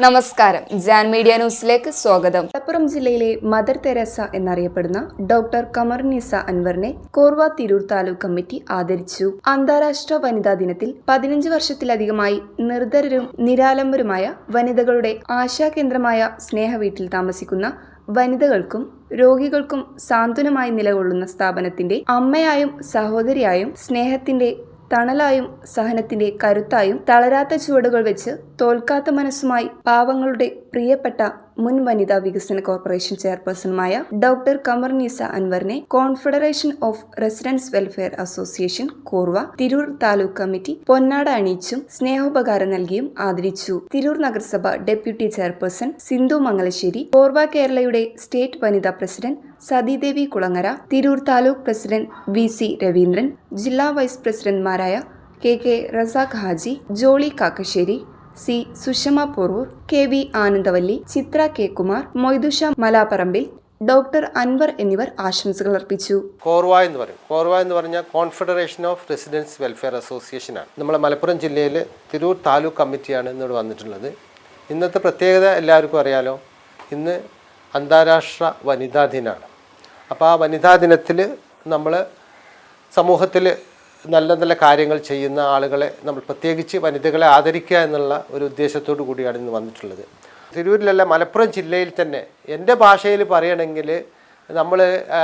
നമസ്കാരം, ജാൻ മീഡിയ ന്യൂസിലേക്ക് സ്വാഗതം. മലപ്പുറം ജില്ലയിലെ മദർ തെരേസ എന്നറിയപ്പെടുന്ന ഡോക്ടർ കമറുന്നിസ അൻവറിനെ കോർവ തിരൂർ താലൂക്ക് കമ്മിറ്റി ആദരിച്ചു. അന്താരാഷ്ട്ര വനിതാ ദിനത്തിൽ 15 വർഷത്തിലധികമായി നിർധരരും നിരാലംബരുമായ വനിതകളുടെ ആശാകേന്ദ്രമായ സ്നേഹവീട്ടിൽ താമസിക്കുന്ന വനിതകൾക്കും രോഗികൾക്കും സാന്ത്വനമായി നിലകൊള്ളുന്ന സ്ഥാപനത്തിന്റെ അമ്മയായും സഹോദരിയായും സ്നേഹത്തിന്റെ തണലായും സഹനത്തിന്റെ കരുത്തായും തളരാത്ത ചുവടുകൾ വെച്ച് തോൽക്കാത്ത മനസ്സുമായി പാവങ്ങളുടെ പ്രിയപ്പെട്ട മുൻ വനിതാ വികസന കോർപ്പറേഷൻ ചെയർപേഴ്സണുമായ ഡോക്ടർ കമറുന്നിസ അൻവറിനെ confederation of residents welfare association കോർവ തിരൂർ താലൂക്ക് കമ്മിറ്റി പൊന്നാട അണിയിച്ചും സ്നേഹോപകാരം നൽകിയും ആദരിച്ചു. തിരൂർ നഗരസഭ ഡെപ്യൂട്ടി ചെയർപേഴ്സൺ സിന്ധു മംഗലശ്ശേരി, കോർവ കേരളയുടെ സ്റ്റേറ്റ് വനിതാ president Sathidevi Kulangara, Tirur taluk president VC Raveendran, ജില്ലാ വൈസ് പ്രസിഡന്റുമാരായ KK Razak Haji, Jolly Kakkassery, C Sushama Porur, KV Anandavalli, Chitra K Kumar, Moidusha മലാപ്പറമ്പിൽ, ഡോക്ടർ അൻവർ എന്നിവർ ആശംസകൾ അർപ്പിച്ചു. കോർവ എന്ന് പറയും. കോർവ എന്ന് പറഞ്ഞാൽ confederation of residents welfare association ആണ്. നമ്മളെ മലപ്പുറം ജില്ലയിൽ തിരൂർ താലൂക്ക് കമ്മിറ്റിയാണ് ഇന്നിവിടെ വന്നിട്ടുള്ളത്. ഇന്നത്തെ പ്രത്യേകത എല്ലാവർക്കും അറിയാലോ, ഇന്ന് അന്താരാഷ്ട്ര വനിതാ ദിനമാണ്. അപ്പോൾ ആ വനിതാ ദിനത്തിൽ നമ്മൾ സമൂഹത്തിൽ നല്ല നല്ല കാര്യങ്ങൾ ചെയ്യുന്ന ആളുകളെ നമ്മൾ പ്രത്യേകിച്ച് വനിതകളെ ആദരിക്കുക എന്നുള്ള ഒരു ഉദ്ദേശത്തോടു കൂടിയാണ് ഇന്ന് വന്നിട്ടുള്ളത്. തിരൂരിലല്ല, മലപ്പുറം ജില്ലയിൽ തന്നെ എൻ്റെ ഭാഷയിൽ പറയണമെങ്കിൽ നമ്മൾ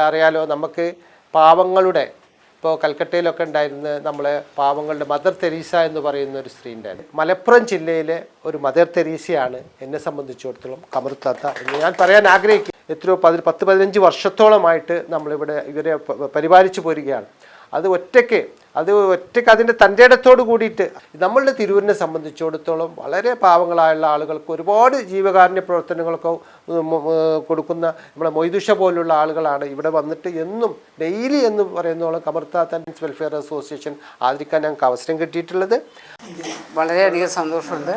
അറിയാലോ, നമുക്ക് പാവങ്ങളുടെ, ഇപ്പോൾ കൽക്കട്ടയിലൊക്കെ ഉണ്ടായിരുന്ന നമ്മളെ പാവങ്ങളുടെ മദർ തെരേസ എന്ന് പറയുന്ന ഒരു സ്ത്രീ ഉണ്ടായിരുന്നു. മലപ്പുറം ജില്ലയിലെ ഒരു മദർ തെരേസയാണ് എന്നെ സംബന്ധിച്ചിടത്തോളം കമർ താത്ത എന്ന് ഞാൻ പറയാൻ ആഗ്രഹിക്കും. എത്രയോ 10-15 വർഷത്തോളമായിട്ട് നമ്മളിവിടെ ഇവരെ പരിപാലിച്ചു പോരുകയാണ്. അത് ഒറ്റയ്ക്ക് അതിൻ്റെ തൻ്റെ ഇടത്തോട് കൂടിയിട്ട് നമ്മളുടെ തിരൂരിനെ സംബന്ധിച്ചിടത്തോളം വളരെ പാവങ്ങളായുള്ള ആളുകൾക്ക് ഒരുപാട് ജീവകാരുണ്യ പ്രവർത്തനങ്ങളൊക്കെ കൊടുക്കുന്ന നമ്മുടെ മൊയ്തുഷ പോലുള്ള ആളുകളാണ് ഇവിടെ വന്നിട്ട് എന്നും ഡെയിലി എന്ന് പറയുന്നോളം കമർത്താത്ത വെൽഫെയർ അസോസിയേഷൻ ആദരിക്കാൻ ഞങ്ങൾക്ക് അവസരം കിട്ടിയിട്ടുള്ളത്. വളരെയധികം സന്തോഷമുണ്ട്.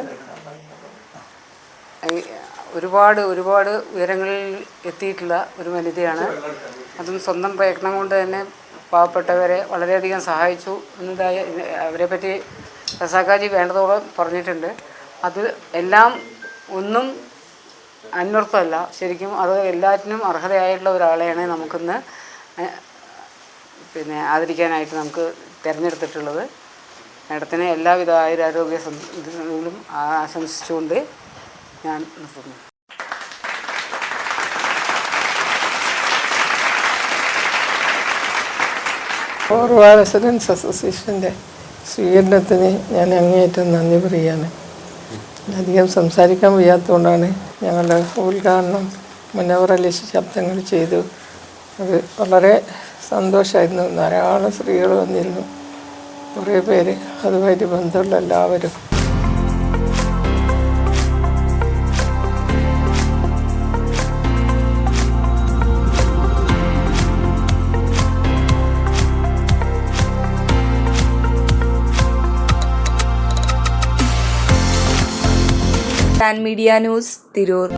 ഒരുപാട് ഉയരങ്ങളിൽ എത്തിയിട്ടുള്ള ഒരു വനിതയാണ്. അതും സ്വന്തം പ്രയത്നം കൊണ്ട് തന്നെ പാവപ്പെട്ടവരെ വളരെയധികം സഹായിച്ചു എന്നതായ അവരെ പറ്റി റസാഖാജി വേണ്ടതോളം പറഞ്ഞിട്ടുണ്ട്. അത് എല്ലാം ഒന്നും അന്വർത്ഥമല്ല, ശരിക്കും അത് എല്ലാറ്റിനും അർഹതയായിട്ടുള്ള ഒരാളെയാണ് നമുക്കിന്ന് ആദരിക്കാനായിട്ട് നമുക്ക് തിരഞ്ഞെടുത്തിട്ടുള്ളത്. മേഡത്തിന് എല്ലാവിധ ആയുരാരോഗ്യ ഇതിലും ആശംസിച്ചുകൊണ്ട് ഞാൻ നിർത്തുന്നു. കോർവ റെസിഡൻസ് അസോസിയേഷൻ്റെ സ്വീകരണത്തിന് ഞാൻ അങ്ങേയറ്റം നന്ദി പറയുകയാണ്. അധികം സംസാരിക്കാൻ വയ്യാത്തതുകൊണ്ടാണ് ഞങ്ങളുടെ ഉദ്ഘാടനം മനോഹരമായ ശബ്ദങ്ങൾ ചെയ്തു. അത് വളരെ സന്തോഷമായിരുന്നു. ധാരാളം സ്ത്രീകൾ വന്നിരുന്നു, കുറേ പേര്, അതുമായിട്ട് ബന്ധമുള്ള എല്ലാവരും. Jan media news, Tirur.